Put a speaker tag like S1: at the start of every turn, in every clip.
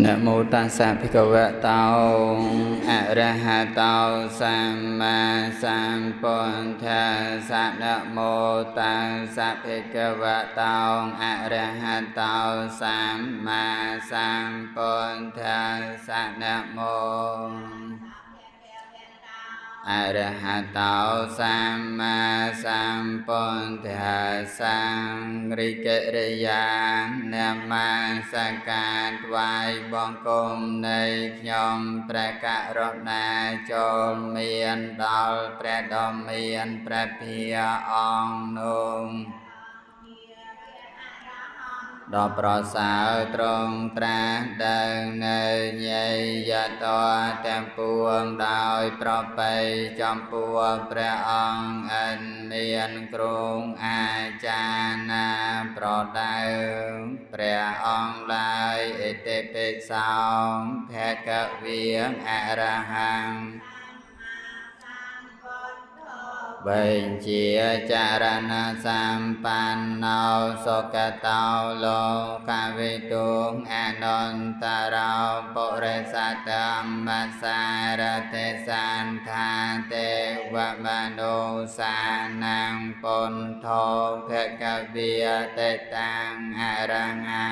S1: นะโมตัสสะภะคะวะโตอะระหะโตสัมมาสัมพุทธัสสะนะโมตัสสะภะคะวะโตอะระหะโตสัมมาสัมพุทธัสสะนะโมอะระหะโตสัมมาสัมพุทธัสสะริกริยานะมาสการថ្វាយបង្គំនៃខ្ញុំព្រះករុណាចូលមានដល់ព្រះដ៏មានព្រះភិក្ខុអង្គនោះដ៏ប្រសើរទ្រង់ត្រាស់ដឹងនៅញេយតទាំងពួងដោយប្រពៃចំពោះព្រះអង្គអិនមានគ្រូអាចារ្យណាប្រដៅព្រះអង្គឡើយអតិភិសោភគវិអរហង្គបញ្ជាចារណសម្បណ្ណោសុគតោលោកវិទូអនន្តរោពុរិសតមសារតិសន្ធាទេវមនុស្សានាងពុទ្ធោភគវិតេតាំងអរងា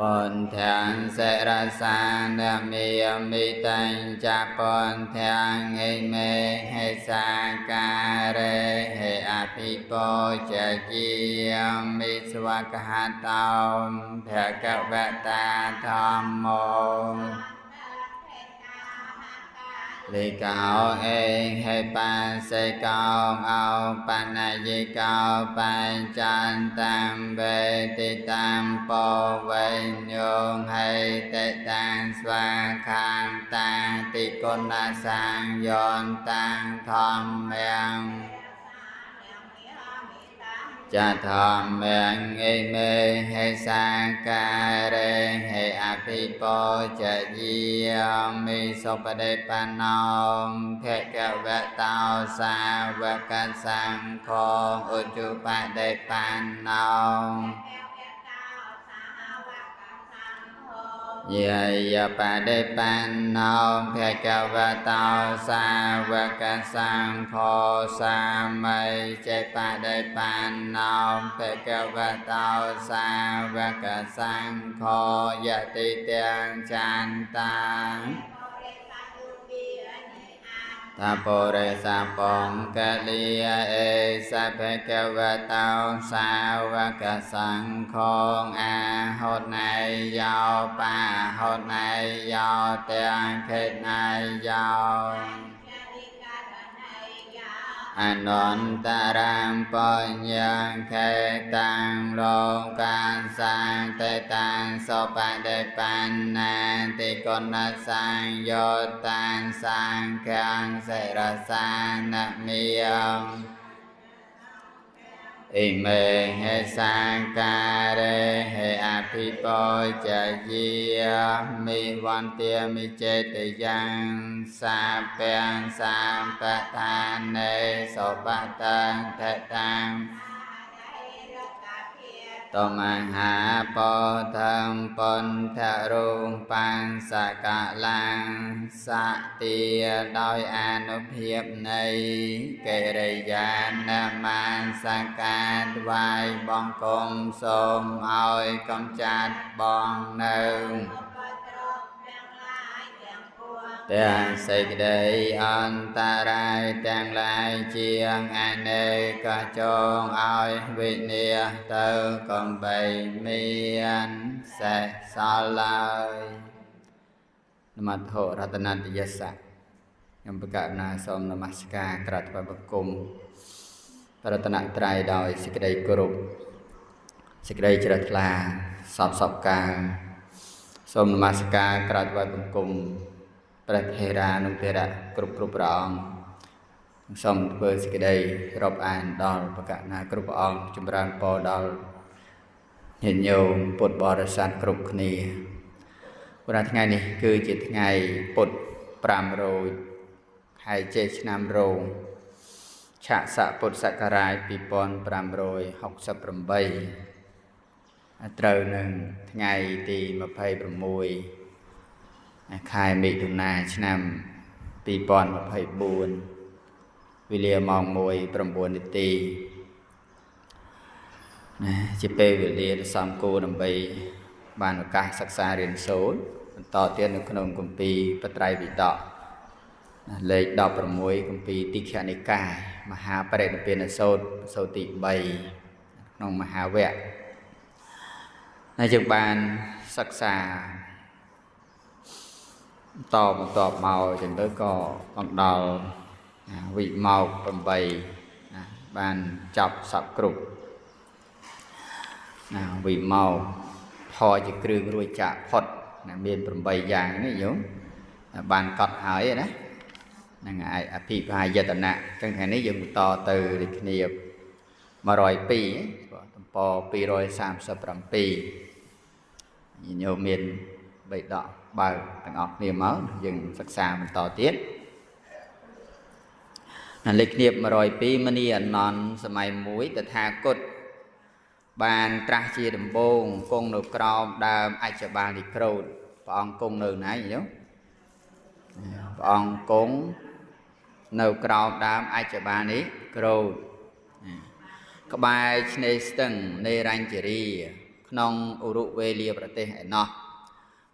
S1: ពុនធាំសិរសានមីមិតញ្ចពុនធាំអិមេហេសាការេហេអភិពោជជាមិស្វកហតោភគវតាធម្មោលិកោអេហេបាសេកោអោបណ្ណយិកោបញ្ចន្តំវេតិតំពោវេញោហេតិតាំស្វាខានតាតិគុណសាងយោនតាំធម្មំចធម្មំអិមេហេសាការេហេអភិពោជយាមិសុបដិបណ្ណោភគវតោសាវកសង្ឃោឧជុបដិបណ្ណោយាយបដិបណ្ណោភគវតោសាវកសង្ឃោសាមិចេបដិបណ្ណោភគវតោសាវកសង្ឃោយតិទាំងចន្តាតាបរិសបំកលិអេសភគវតោសាវកសង្ឃោអាហុណៃយោបាហុណៃយោទាំងខេណៃយោអនន្តរាមបញ្ញខេតាំងលោកកាសាងតេតាំងសុបដិបណ្ណាតិគុណសាងយោតាំងសាងខាងសិរសានមីយងអិមេហេសាការេហេអភិពោជយាមិវន្ទាមិចេតយ៉ាងសាពាំងសម្បតានេសុបតន្តតាំតមហាពោធំពុទ្ធរូបង្សកលាំងសតិដោយអនុភាពនៃកិរិយានមាសការថ្វាយបង្គំសូមឲ្យកំចាត់បងនៅទាំងសេចក្តីអន្តរាយទាំងឡាយជាងអនេកចងឲ្យវិនិច្ឆ័យទៅកំបីមានសេះសល់ឡើយនមត្ថរតនតយស្សៈខ្ញុំប្រកាសណាសូមនមស្ការក្រាបថ្វាយបង្គំប្រតនត្រ័យដោយសេចក្តីគោរពសេចក្តីជ្រះថ្លាសពកាលសូមនមស្ការក្រាបថ្វាយបង្គំព្រះថេរានុថេរៈគ្រប់ព្រះអង្គសូមធ្វើសេចក្តីរាប់អានដល់បកណាគ្រប់ព្រះអង្គចម្រើនពរដល់ញាតិញោមពុទ្ធបរិស័ទគ្រប់គ្នាព្រោះថ្ងៃនេះគឺជាថ្ងៃពុទ្ធ5រោចខែចេឆ្នាំរោងឆាកស័កពុទ្ធសករាជ2568 ត្រូវនឹងថ្ងៃទី26ខែមិថុនាឆ្នាំ2024វេលាម៉ោង 1:09 នាទីជាពេលវេលាដ៏សមគួរដើម្បីបានឱកាសសិក្សារៀនសូត្របន្តទៀតនៅក្នុងគម្ពីរបត្រៃពិតកលេខ16គម្ពីរទីឃនិកាយមហាបរិនិព្វានសូត្រសូត្រទី3ក្នុងមហាវគ្គហើយយើងបានសិក្សាបន្តមកចឹងទៅក៏មកដល់វិម៉ោក8បានចប់សពគ្រប់វិម៉ោកធរជាគ្រឿងរួចចាកផុតមាន8យ៉ាងនេះយោបានកត់ហើយណាហ្នឹងហើយអភិបាយតនៈចឹងថ្ងៃនេះយើងបន្តទៅដូចគ្នា102ទំព័រ237ញោមមានបៃដកបើទាំងអស់គ្នាមកយើងសិក្សាបន្តទៀតលេខគ្នា102មនីអនន្តសម័យមួយតថាគតបានត្រាស់ជាដំបូងគង់នៅក្រោមដើមអច្ចបាលនិក្រូធព្រះអង្គគង់នៅណាញោមព្រះអង្គគង់នៅក្រោមដើមអច្ចបាលនិក្រូធក្បែរឆ្នេរស្ទឹងនេរញ្ជរីក្នុងឧរុវេលាប្រទេសឯណោះ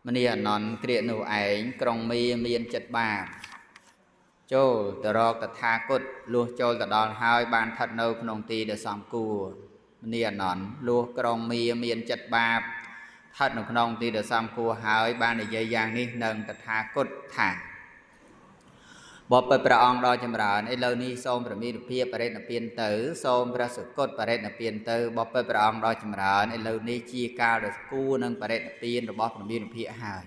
S1: មនីអនន្តគ្រានោះឯងក្រុងមីមានចិត្តបាបចូលទៅរកតថាគតលួសចូលទៅដល់ហើយបានស្ថិតនៅក្នុងទីដែលសមគួរមនីអនន្តលួសក្រុងមីមានចិត្តបាបស្ថិតនៅក្នុងទីដែលសមគួរហើយបាននិយាយយ៉ាងនេះនឹងតថាគតថាបបិទ្ធព្រះអង្គដ៏ចម្រើនឥឡូវនេះសូមប្រមានភាពបរិនិព្វានទៅសូមព្រះសុគតបរិនិព្វានទៅបបិទ្ធព្រះអង្គដ៏ចម្រើនឥឡូវនេះជាកាលដ៏គួរនឹងបរិនិព្វានរបស់ប្រមានភាពហើយ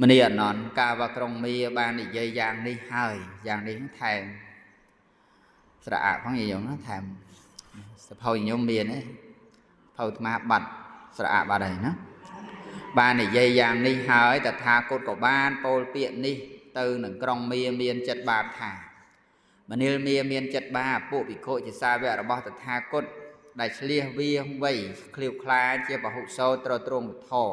S1: មនីអនន្តកាលក្រុងមីបាននិយាយយ៉ាងនេះហើយយ៉ាងនេះថែមស្រអាក់ផងញោមថែមសភៅញោមមានទេភៅអាត្មាបាត់ស្រអាក់បាត់ហើយណាបាននិយាយយ៉ាងនេះហើយតថាគតក៏បានពោលពាក្យនេះទៅនឹងក្រុងមីមានចិត្តបាបថាមនាលមីមានចិត្តបាបពួកភិក្ខុជាសាវករបស់តថាគតដែលឆ្លៀសវាវៃឃ្លាវខ្លាជាពហុសោត្រទ្រង់ធរ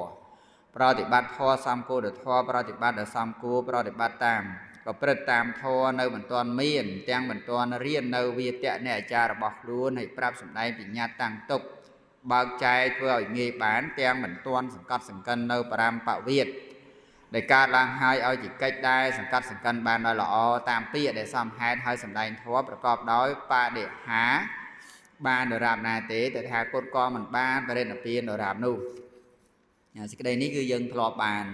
S1: ប្រតិបត្តិធម៌សំគួរធម៌ប្រតិបត្តិដល់សំគួរប្រតិបត្តិតាមប្រព្រឹត្តតាមធម៌នៅមិនទាន់មានទាំងមិនទាន់រៀននៅវាទៈនៃអាចារ្យរបស់ខ្លួនហើយប្រាប់សម្ដែងបញ្ញាតាំងទុកបើកចែកធ្វើឲ្យងាយបានទាំងមិនទាន់សង្កត់សង្កិននៅបរមបវិទ្យដែលកើតឡើងហើយឲ្យជាកិច្ចដែរសង្កត់សង្កិនបានដោយល្អតាមពាក្យដែលសមហេតុហើយសម្ដែងធម៌ប្រកបដោយបដិហាបានដរាបណាទេតែថាគតក៏មិនបានបរិនិព្វានដរាបនោះសេចក្តីនេះគឺយើងធ្លាប់បាន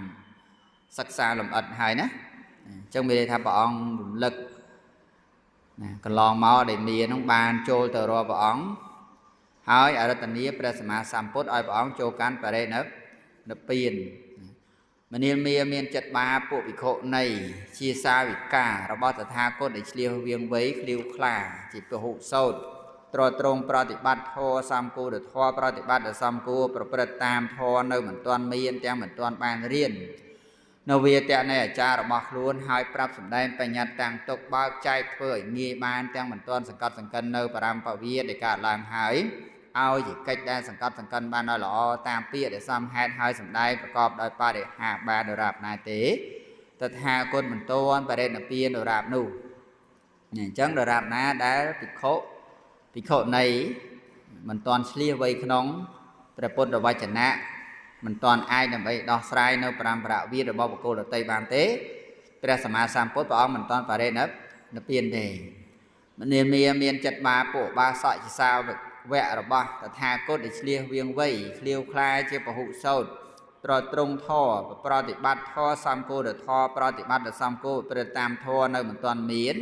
S1: សិក្សាលម្អិតហើយណាអញ្ចឹងមានន័យថាព្រះអង្គរំលឹកកន្លងមកដែលមាននឹងបានចូលទៅរកព្រះអង្គហើយអរតនីព្រះសម្មាសម្ពុទ្ធឲ្យព្រះអង្គចូលកាន់បរិនិព្វានមនាលមីមានចិត្តបាបពួកភិក្ខុនៃជាសាវិការបស់តថាគតដែលឆ្លៀសវាងវៃឃ្លាវខ្លាជាពហុសោត្រទ្រង់ប្រតិបត្តិធម៌សំគួរធម៌ប្រតិបត្តិដល់សំគួរប្រព្រឹត្តតាមធម៌នៅមិនទាន់មានទាំងមិនទាន់បានរៀននៅវាទៈនៃអាចារ្យរបស់ខ្លួនហើយប្រាប់សម្ដែងបញ្ញត្តិតាំងទុកបើកចែកធ្វើឲ្យងាយបានទាំងមិនទាន់សង្កត់សង្កិននៅបរមបវិទ្យដែលកើតឡើងហើយឲ្យជាកិច្ចដែលសង្កត់សង្កិនបានដោយល្អតាមពាក្យដែលសមហេតុហើយសម្ដែងប្រកបដោយបរិហាបានដរាបណាទេតថាគតមិនទាន់បរិនិព្វានដរាបនោះអញ្ចឹងដរាបណាដែលភិក្ខុនៃមិនទាន់ឆ្លៀសវៃក្នុងព្រះពុទ្ធវចនៈមិនទាន់អាចដើម្បីដោះស្រាយនៅប្រំប្រវិទ្យារបស់បុគ្គលដទៃបានទេព្រះសម្មាសម្ពុទ្ធព្រះអង្គមិនទាន់បរិនិព្វានទេមនាលមីមានចិត្តបាបពួកបាសកជាសាវករបស់តថាគតដែលឆ្លៀសវាងវៃឃ្លាវខ្លាជាពហុសោត្រទ្រង់ធរប្រតិបត្តិធម៌សំគួរធម៌ប្រតិបត្តិដល់សំគួរប្រព្រឹត្តតាមធម៌នៅមិនទាន់មាន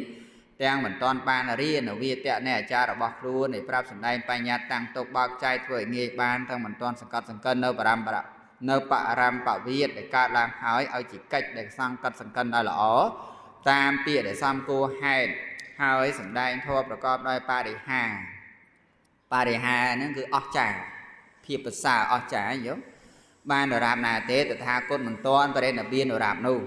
S1: ទាំងមិនទាន់បានរៀននៅវាទៈនៃអាចារ្យរបស់ខ្លួននៃប្រាប់សម្ដែងបញ្ញត្តិតាំងទុកបើកចែកធ្វើឲ្យងាយបានទាំងមិនទាន់សង្កត់សង្កិននៅបរមបវិទ្យដែលកើតឡើងហើយឲ្យជាកិច្ចដែលសង្កត់សង្កិនដោយល្អតាមពាក្យដែលសំគួរហេតុហើយសម្ដែងធម៌ប្រកបដោយបរិហាហ្នឹងគឺអស្ចារ្យភាពប្រសើរអស្ចារ្យយោបានដរាបណាទេតថាគតមិនទាន់បរិនិព្វានដរាបនោះ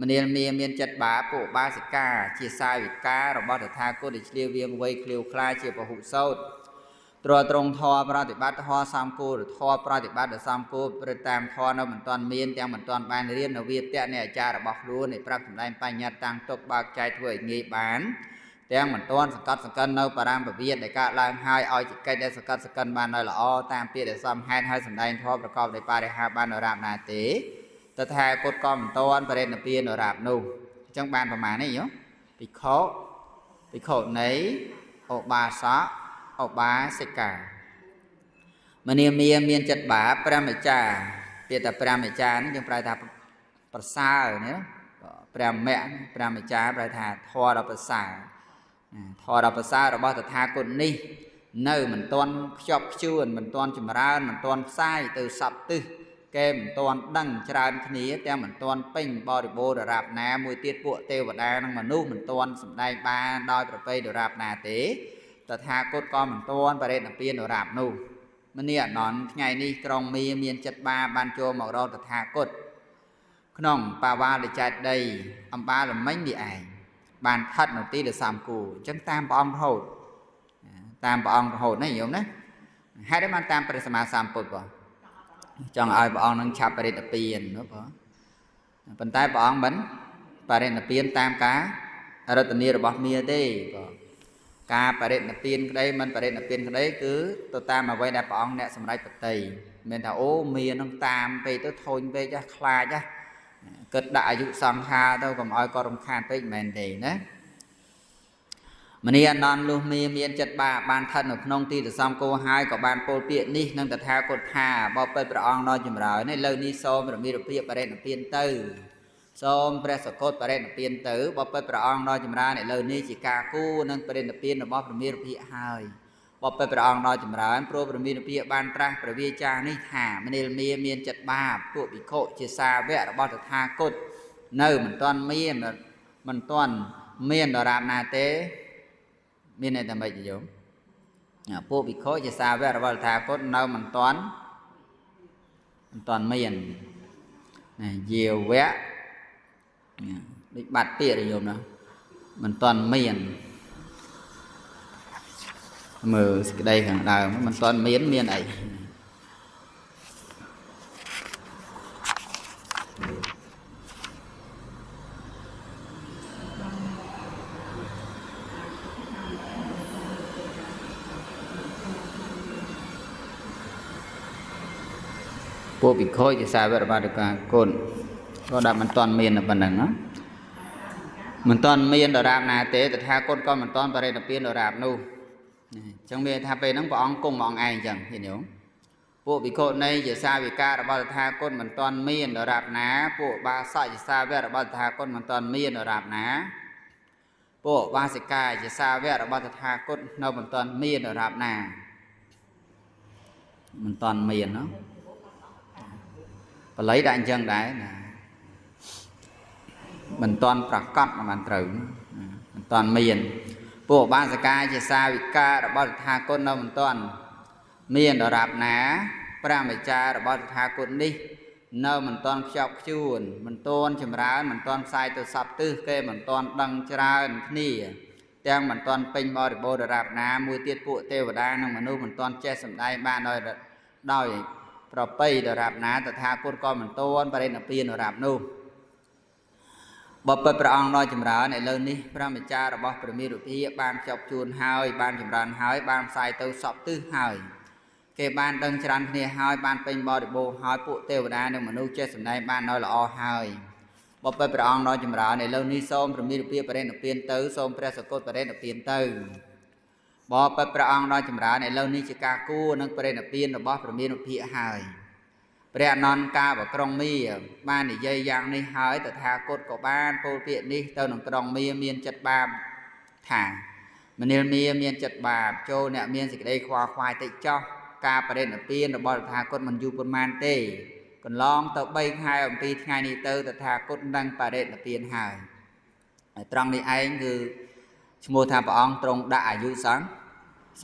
S1: មនាលមីមានចិត្តបាបពួកបាសិកាជាសាវិការបស់តថាគតដែលឆ្លៀសវាងវៃឃ្លាវខ្លាជាពហុសោត្រ ตัวตรงทอปฏิบัติทอสามกูหรือทอปฏิบัติสามกูประตามทอเราเหมือนตอนเมียนแต่เหมือนตอนบานเรียนเราเวียดแต่เนี่ยจาระบอกรู้ในปรับสำได้ปัญญาต่างตกบากใจถวยงีบานแต่เหมือนต้นสกัดสกัดเราปรามประเวียดในการล้างหายเอาจิตใจได้สกัดสกัดบานเราละอ้อตามเปียได้ซ้ำให้สำได้ทอประกอบในปาริหาบานราบนาเตแต่แทนกดกอมต้นประเด็นเปียนราบนูจังบานประมาณนี้เนาะปิโคไหนอบาสะอบาสิกามันเนี่ยมีจัดบาปรามจาเปียแต่ปรามจานี่ยังปลายทาประสาเนี่ยปรามแม่ปรามจาปลายทาทอเราประสาเราบอกแต่ทาคนนี่เนื้อมันต้นชอบชวนมันต้นจุ่มร้านมันต้นไส้từสับตื้อเกมต้นดังจานขณีแต่มันต้นปิ้งบริโภคดราบนามวยเตี้ยปวดเตวดานังมันนุ่มมันต้นสำได้บาดอยประเภทดราบนาเต๋แต่ทากดก้อนมันต้นประเด็นเปลี่ยนดราบนุ่มมันเนี่ยนอนไงนี่กรองมีจัดบาบานโจมออกเราแต่ทากดขนมปาวาเลยจัดได้อัมบาหรือไม่มีไอบานทัดหนุ่มตีเดือดสามกูจังตามปองโหดนี่โยมนะให้ได้มันตามปริสมาสามปุดก่อนจังไอ้ปองนั่งฉับประเด็นเปลี่ยนเนาะป่ะเป็นใต้ปองบันประเด็นเปลี่ยนตามกาเราตอนนี้เราบอกมีได้ป่ะกาประเด็นเปลี่ยนได้มันประเด็นเปลี่ยนได้คือตัวตามมาไว้ในปองเนี่ยสมัยปฏิเมนถ้าโอ้มีน้องตามไปตัวทนไปจะคลายจ้ะเกิดได้อายุสังหาเท่ากับอ้อยก็รำคาญไปแมนเดย์นะมันนี่นอนลูกมีจัดบานทันหนุนงตีแต่ซ้ำโกหายกับบานโปลเปียนี่นั่งแต่ทากดหาบอไปประอองนอนจุ่มรอยในเลยนี่โซมเรามีระเบียบประเด็นเปลี่ยนตื้อโซมประสกดประเด็นเปลี่ยนตื้อบอไปประอองนอนจุ่มรอยในเลยนี่จิกากู้นั่งประเด็นเปลี่ยนเราบอมีระเบียบหายบอไปประอองนอนจุ่มรอยโปรประมีระเบียบบานตราประเวียจานี่หามันนี่มีจัดพวกบิโคเจซาเวะเราบอแต่ทากดเนื้อมันต้นเมียนมันต้นเมียนดารานาเตมีในทำไมจะโยมพวกบิโคจะซาเวรวัลธาก็เน่ามันตอนไม่ยันเยี่ยวแวะดิบัดเตี้ยเลยโยมนะมันตอนไม่ยันมือได้ขังดาวมันตอนเมียนไอพวกบิโคจะทราบว่าบาดการโกนก็ดับมันตอนเมียนปันนังนะมันตอนเมียนดารานาเตแต่ถ้าโกนก็มันตอนประเด็นเปลี่ยนดารานูจังเมียถ้าไปนั่งปองกงมองไอจังเห็นอยู่พวกบิโคในจะทราบวิการบาดถ้าโกนมันตอนเมียนดารานาพวกบาสจะทราบว่าบาดถ้าโกนมันตอนเมียนดารานาพวกบาสิกาจะทราบว่าบาดถ้าโกนเรามันตอนเมียนดารานามันตอนเมียนเนาะlấy đại chân đấy mình toànประกอบมันตรึงมันตอนเมียนพวกบ้านสกายจะซาวิการะบอบทาคนเรามันตอนเมียนดาราบหนาพระมิจาระบอบทาคนนี้เน่ามันตอนชอบชวนมันต้นชมร้านมันตอนทรายตัวสับตื้อเกมันตอนดังจรานี่แตงมันตอนเป็นบริโภคดาราบหนามือเตี้ยปุเทวดานั่งมนุษย์มันตอนแช่สำได้บ้านได้เราไปดาราบนาแต่ทากุฎก็มันต้นประเด็นเปลี่ยนดาราบนู่นบ่ไปประองน้อยจำราในเรื่องนี้พระมิจาระบอบประมีรุพีบานจบจูนหายบานจำรานหายบานใส่เต้าสอบตื้อหายเก็บบานดังจรันเนี่ยหายบานเป็นบริโภคหายปุเทวดาในมนุษย์เจสันได้บานน้อยละอหายบ่ไปประองน้อยจำราในเรื่องนี้ส้มประมีรุพีประเด็นเปลี่ยนเต้าส้มพระสกดประเด็นเปลี่ยนเต้าบ่ไปประองน้อยจำราในเรื่องนี้จะกากู้นังประเด็นเปลี่ยนระบอบประมีรุพีหายเปรียนอนกาแบบกรองมีบ้านนี่ยยังนี่หายแต่ทากดกับบ้านโปรเปียนี่เต้าหนังกรองมีจัดบาปถ่างมันมีจัดบาปโจเนี่ยมีสิ่งใดควายติดจ่อกาประเด็นเปลี่ยนระบอบทากดมันอยู่บนมันเต้ก่อนลองเต้าใบหายปีไงนี่เต้าแต่ทากดดังประเด็นเปลี่ยนหายตรงนี้ไอ้คือชโมธาปองตรงได้อายุส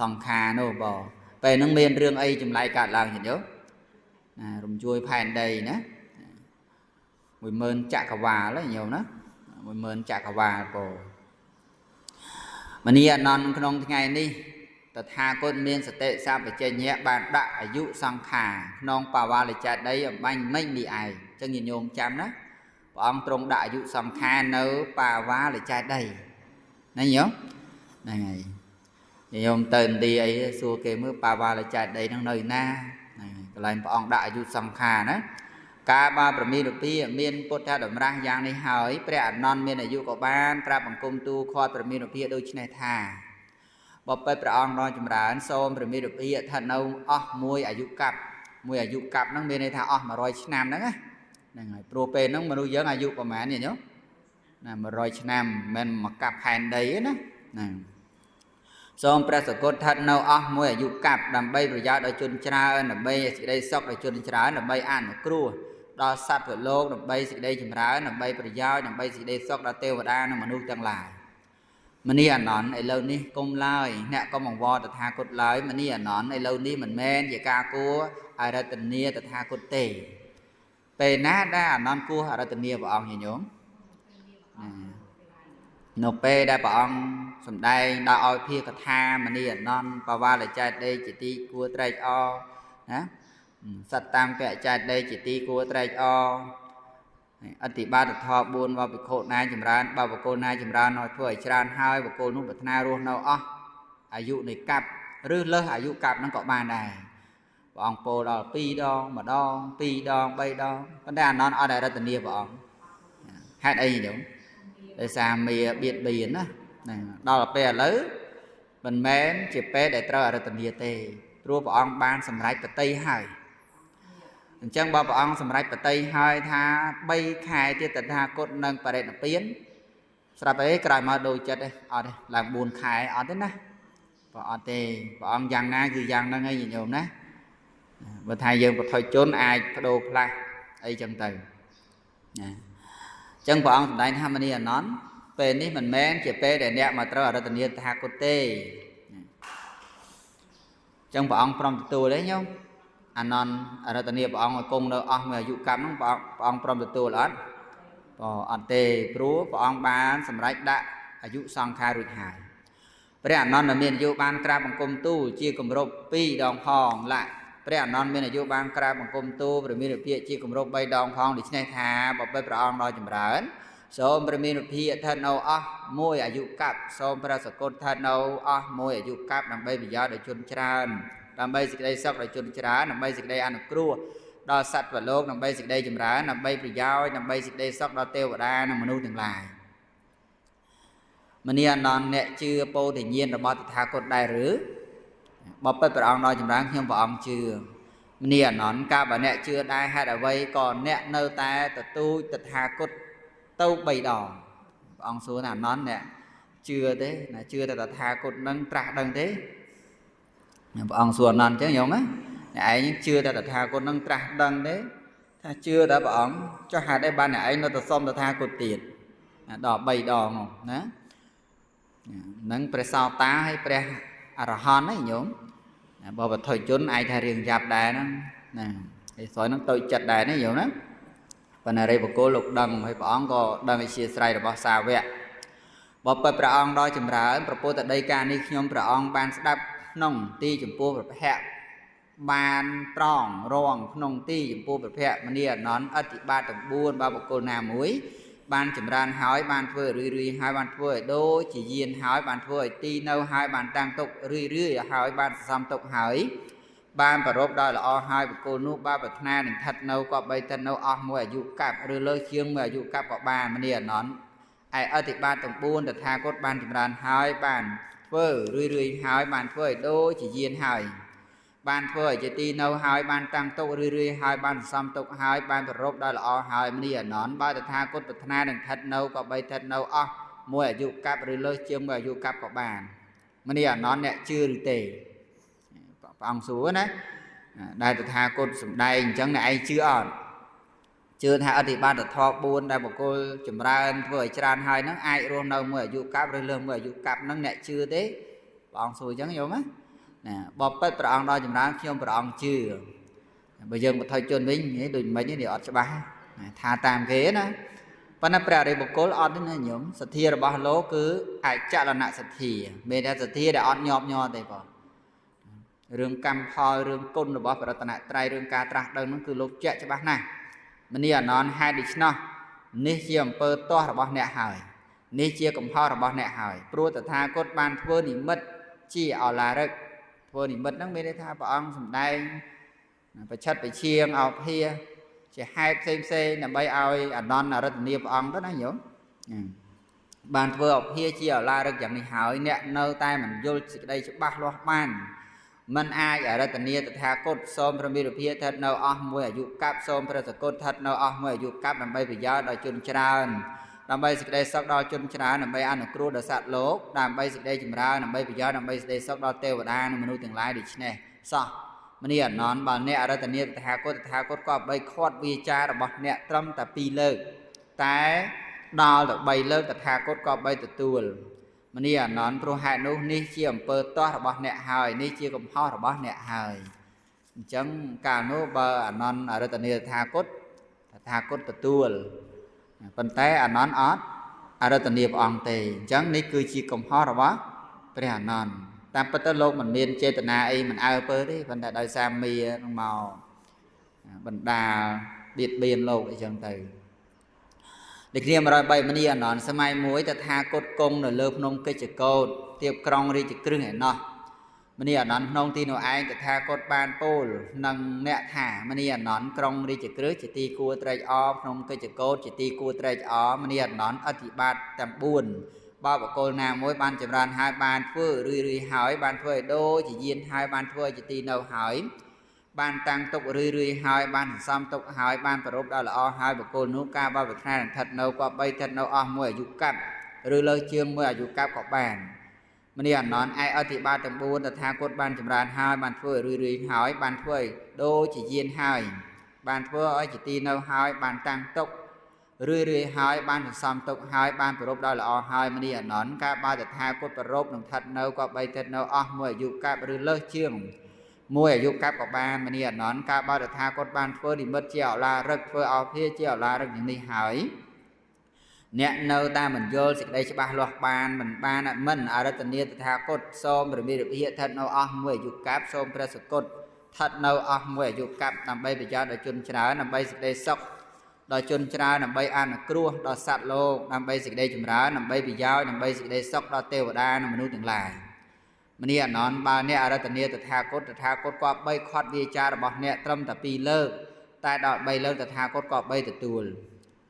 S1: องคาโนบอไปนั่งเมียนเรื่องไอ้จุ่มไล่การลางเห็นเยอะรวมช่วยแผ่นใดนะมวยเมินจักรวาลแล้วnhiềuนะมวยเมินจักรวาลโปมันนี่นอนขนมไงนี่ តថាគតមានសតិសម្បជញ្ញៈបានដាក់អាយុសង្ខារក្នុងបវាលចេតិយអំបញ្ញមិញនេះឯងចឹងញាតិញោមចាំណាព្រះអង្គទ្រង់ដាក់អាយុសង្ខារនៅបវាលចេតិយណាញោមហ្នឹងហើយញាតិញោមទៅឥណ្ឌាអីសួរគេមើលបវាលចេតិយហ្នឹងនៅណាហ្នឹងហើយកន្លែងព្រះអង្គដាក់អាយុសង្ខារណាកាលបើប្រមីរូពីមានពុទ្ធតម្រាស់យ៉ាងនេះហើយព្រះអនន្តមានអាយុក៏បានក្រាបបង្គំទូលខាត់ប្រមីរូពីដូចនេះថាបបិទ្ធព្រះអង្គដ៏ចម្រើនសូមប្រមីរូពីថានៅអស់មួយអាយុកាប់ហ្នឹងមានន័យថាអស់100ឆ្នាំហ្នឹងណាហ្នឹងហើយព្រោះពេលហ្នឹងមនុស្សយើងអាយុប្រហែលនេះញោមណា100ឆ្នាំមិនមកកាប់ផែនដីទេណាហ្នឹងសូមព្រះសកុតថានៅអស់មួយអាយុកាប់ដើម្បីប្រយោជន៍ដល់ជនច្រើនដើម្បីសេចក្តីសុខដល់ជនច្រើនដើម្បីអនុគ្រោះដល់សត្វលោកដើម្បីសេចក្តីចម្រើនដើម្បីប្រយោជន៍ដើម្បីសេចក្តីសុខដល់ទេវតានិងមនុស្សទាំងឡាយមនីអនន្តឥឡូវនេះគុំឡើយអ្នកក៏បង្វល់តថាគតឡើយមនីអនន្តឥឡូវនេះមិនមែនជាការគួរអរតនីតថាគតទេពេលណាដែលអនន្តគួរអរតនីព្រះអង្គញញោមនៅពេលដែលព្រះអង្គសម្ដែងដល់ឲ្យភាកថាមនីអនន្តបវាលចេតិយជាទីគួរត្រេកអរណាសត្តាំពចេតិយជាទីគួរត្រេកអរអតិបាតធម៌4របស់ភិក្ខុណាចម្រើនបើបុគ្គលណាចម្រើនឲ្យធ្វើឲ្យច្រើនហើយបុគ្គលនោះប្រាថ្នារស់នៅអស់អាយុនៃកាប់ឬលើសអាយុកាប់ហ្នឹងក៏បានដែរព្រះអង្គពោលដល់2ដងម្ដង2ដង3ដងប៉ុន្តែអនន្តអត់ដែលរតនាព្រះអង្គហេតុអីញោមដោយសារមេបៀតបៀនណាដល់ពេលឥឡូវមិនមែនជាពេលដែលត្រូវអរតនាទេព្រោះព្រះអង្គបានសម្រេចបតីហើយអញ្ចឹងបើព្រះអង្គសម្រេចបតីហើយថា3ខែទៀតតថាគតនឹងបរិនិព្វានស្រាប់អីក្រោយមកដូចចិត្តទេអត់ទេឡើង4ខែអត់ទេណាបើអត់ទេព្រះអង្គយ៉ាងណាគឺយ៉ាងហ្នឹងឯងញោមណាបើថាយើងពុទ្ធជនអាចបដូរផ្លាស់អីចឹងទៅណាអញ្ចឹងព្រះអង្គសម្ដែងថាមនីអនន្តពេលនេះមិនមែនជាពេលដែលអ្នកមកត្រូវអរតនាតថាគតទេអញ្ចឹងព្រះអង្គព្រមទទួលទេញោមអនន្តអរតនាព្រះអង្គឲ្យគង់នៅអស់មួយអាយុកម្មហ្នឹងព្រះអង្គព្រមទទួលអត់អត់ទេព្រោះព្រះអង្គបានសម្រេចដាក់អាយុសង្ខាររួចហើយព្រះអនន្តមានអាយុបានក្រាបបង្គំទូលជាគម្រប់2ដងផងឡាព្រះអនន្តមានអាយុបានក្រាបបង្គំទូលព្រះមានវិភាកជាគម្រប់3ដងផងដូច្នេះថាបបិទ្ធព្រះអង្គដ៏ចម្រើនសូមព្រះមានវិភាកថានៅអស់មួយអាយុកាប់សូមព្រះសកុតថានៅអស់មួយអាយុកាប់ដើម្បីប្រយោជន៍ដល់ជនច្រើនដើម្បីសេចក្តីសុខដល់ជនច្រើនដើម្បីសេចក្តីអនុគ្រោះដល់សត្វលោកដើម្បីសេចក្តីចម្រើនដើម្បីប្រយោជន៍ដើម្បីសេចក្តីសុខដល់ទេវតានិងមនុស្សទាំងឡាយមនីអនន្តអ្នកជឿពោធិញ្ញាណរបស់តថាគតដែរឬបបិទ្ធព្រះអង្គដ៏ចម្រើនខ្ញុំព្រះអង្គជឿមនីអនន្តកាលបើអ្នកជឿដែរហេតុអ្វីក៏អ្នកនៅតែទទូចតថាគតទៅ3ដងព្រះអង្គសួរថាអនន្តអ្នកជឿទេណាជឿតែតថាគតនឹងត្រាស់ដឹងទេព្រះអង្គសួរអនន្តអញ្ចឹងយល់ណាអ្នកឯងជឿតែតថាគតនឹងត្រាស់ដឹងទេថាជឿតែព្រះអង្គចុះហេតុអីបានអ្នកឯងនៅតែសុំតថាគតទៀតដល់3ដងណានឹងព្រះសោតាហើយព្រះអរហន្តហ្នឹងញោមបើវត្ថុជនឯងថារៀងយ៉ាប់ដែរហ្នឹងណាឯស្រ័យហ្នឹងទៅចិត្តដែរណាញោមណាបណ្ណារិបុគ្គលលោកដឹងហើយព្រះអង្គក៏ដឹងអធិស្ស្រ័យរបស់សាវកបបិទ្ធព្រះអង្គដ៏ចម្រើនប្រពុតដីកានេះខ្ញុំព្រះអង្គបានស្ដាប់ក្នុងទីចំពោះព្រះភ័ក្ត្របានត្រង់រងក្នុងទីចំពោះព្រះភ័ក្ត្រមនីអនន្តអធិបាតទាំង4បើបុគ្គលណាមួយបានចម្រើនហើយបានធ្វើរឿយហើយបានធ្វើឲ្យដូចជាយានហើយបានធ្វើឲ្យទីនៅហើយបានតាំងទុករឿយហើយបានសន្សំទុកហើយបានប្រពដល់ល្អហើយបុគ្គលនោះបើប្រាថ្នានឹងស្ថិតនៅក៏បីស្ថិតនៅអស់មួយអាយុកាប់ឬលើជាងមួយអាយុកាប់ក៏បានមនីអនន្តឯអធិបាតទាំង4តថាគតបានចម្រើនហើយបានធ្វើរឿយហើយបានធ្វើឲ្យដូចជាយានហើយបានធ្វើឲ្យជាទីនៅហើយបានតាំងទុករឿយហើយបានសន្សំទុកហើយបានប្រពដល់ល្អហើយមនីអនន្តបើតថាគតប្រាថ្នានឹងស្ថិតនៅក៏បីស្ថិតនៅអស់មួយអាយុកាប់ឬលើជាងមួយអាយុកាប់ក៏បានមនីអនន្តអ្នកជឿឬទេព្រះអង្គសួរណាដែលតថាគតសម្ដែងអញ្ចឹងអ្នកឯងជឿអត់ជឿថាអធិបាតធម៌4ដែលបុគ្គលចម្រើនធ្វើឲ្យច្រើនហើយហ្នឹងអាចរស់នៅមួយអាយុកាប់ឬលើសមួយអាយុកាប់ហ្នឹងអ្នកជឿទេព្រះអង្គសួរអញ្ចឹងយល់ណាបបិទ្ធព្រះអង្គដ៏ចម្រើនខ្ញុំព្រះអង្គជឿបើយើងបទជនវិញដូចមិននេះអត់ច្បាស់ថាតាមគេណាប៉ុន្តែព្រះអរិយបុគ្គលអត់ទេណាញោមសទ្ធារបស់លោកគឺអចលនសទ្ធាមានតែសទ្ធាដែលអត់ញាប់ញ័រទេបង rương cam phò rương côn rồi bỏ vào tận trai rương cá tra đơn nó cứ lục chẹt cho bác này mình đi ở non hai đi nó ní chia một pơ to rồi bỏ nẹt hỏi ní chia cầm phò rồi bỏ nẹt hỏi pro tự tha cốt ban thưa đi mất chi ở là được thưa đi mất nó mớiได้tha bảo ông sầm đây phải chất phải chiêng ở kia chỉ hai xem là bay ao ở non là rất nhiều ông đó nó hiểu bàn thưa ở kia chi ở là được chẳng đi hỏi nẹt nơi tay mình vô đây cho bác lo ban mình ai ở đây tận nia tự tha cốt xôm from biệt phía thật nào ông mua ở dụ cáp xôm from sự cốt thật nào ông mua ở dụ cáp làm bay vì do đòi chun tràn làm bay sự đây sau đó chun tràn làm bay ăn ở cua đòi sạt lốp làm bay sự đây chìm ra làm bay vì do làm bay sự đây sau đó tiêu và đa mình nuôi từng lái đi này sao mình đi ở nón bà nè ở đây tận nia tự tha cốt có bay khoát vi cha rồi bọt nè trăm tập pi lơ tái đo được bay lơ tự tha cốt có bay tự tuột mình đi ở nón pro hai nô ní chia một pơ to rồi bỏ nẹt hơi ní chia cùng ho rồi bỏ nẹt hơi chấm cả nô bờ ở nón ở đây tận này thà cốt tự tuột phần té ở nón ót ở đây tận này bỏng tề chấm ní cứ chia cùng ho rồi bỏ phải ở nón tam bất tử lô mình miên chơi tận này mình ao pơ đấy phần đại đời sam mi màu bần đà biệt biên lô để chấm từ để kia mà rồi bay mình đi ăn sớm mai muối ta tha cốt công rồi lợp nông cây chè cột tiệp krong đi chè krưng này nọ mình đi ăn nông tin nội ai ta tha cốt ban pol nâng nẹt thả mình đi ăn krong đi chè krưng chè ti cua trai o nông cây chè cột chè ti cua trai o mình đi ăn ở thị bát tầm buồn bao bọc cô nam muối ban chè ran hai ban phơi rưỡi hỏi ban phơi đô chỉ diên hai ban phơi chè ti nâu hỏi ban tăng tục rưỡi hai ban xăm tục hai ban phải rốt đó là o hai bậc cô nút ca ba bậc hai thật nâu qua bay thật nâu o mùi dụ cặp rưỡi lơ chương mùi dụ cặp có bàn mình đi ăn nón ai ở thị ba tầng buôn là tha cốt ban chấm ran hai ban phơi rưỡi hỏi ban phơi đô chỉ diên hai ban phơi ở chỉ ti nâu hai ban tăng tục rưỡi hai ban xăm tục hai ban phải rốt đó là o hai mình đi ăn nón ca ba là tha cốt phải rốt nông thật nâu qua bay thật nâu o mùi dụ cặp rưỡi lơ chương mua ở dục cáp của ban mình đi nón ca bao được tha cốt ban phơi đi mất chèo là rất phơi ao phía chèo là rất những đi hỏi nè nơi ta mình vô sẽ đây cho ba loạt ban mình ban mình ở đây tận niên tha cốt xôm rồi bị được hiện thật nâu o mua ở dục cáp xôm ra sự cốt thật nâu o mua ở dục cáp nằm bay bị cho đòi chun chả nằm bay sẽ đây sọc đòi chun chả nằm bay ăn cua đòi sạt lô nằm bay sẽ đây chùm rá nằm bay bị dao nằm bay sẽ đây sọc đòi tiêu và đa nằm nuôi từng lại mình đi ăn nón ba nè ở đây tận nia tự tha cốt qua bay khoát vi cha rồi bỏ nè trăm tập pi lơ tai đọt bay lơ tự tha cốt qua bay tự tuột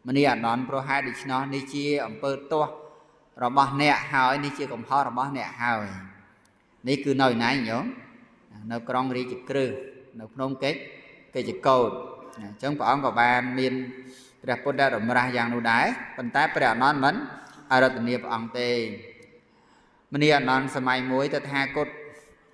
S1: mình đi ăn nón pro hai đi nó đi chia ẩm pơ to rồi bỏ nè hỏi đi chia cùng ho rồi bỏ nè hỏi đi cứ nơi này nhớ nơi con đi chụp krư nơi nông kết cây chụp cột chống có ông có ba miền đẹp bút ra rồi ra giang nụ đái phần tay phải ăn nón mấn ở đây tận nia ông tê mình đi ăn nón sớm mai muối ta tha cốt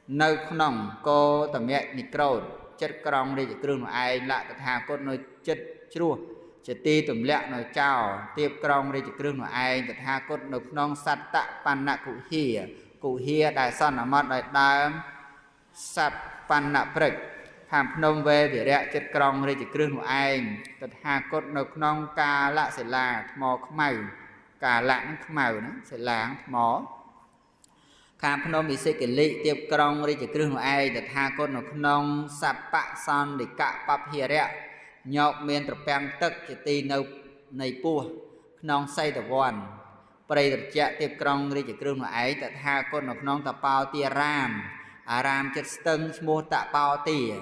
S1: nơi nòng cô tầm mẹ nicro chất krong đi chỉ kêu ai lại ta tha cốt nơi chất chua chỉ ti tụm lẹ nơi chào tiệp krong đi chỉ kêu ai ta tha cốt nơi nòng sạt tạ pan nạ cụ hia đại son ở mặt đại đam sạt pan nạ prek hàm nông về để rẽ chất krong đi chỉ kêu ai ta tha cốt nơi nòng cà lạ sẽ là mò màu cà lạng màu nó sẽ là mỏ khám phnom bị xây kiến lị tiệp krong đi chỉ kêu ai để tha cốt nó nông sạp bạ son để cạ bắp hìa rẹ nhọc miền tập bèm tức chỉ ti nâu này pua nông xây tập vòn bây giờ chạy tiệp krong đi chỉ kêu ai để tha cốt nó nông tập bao tia ram chất tưng mua tạ bao tia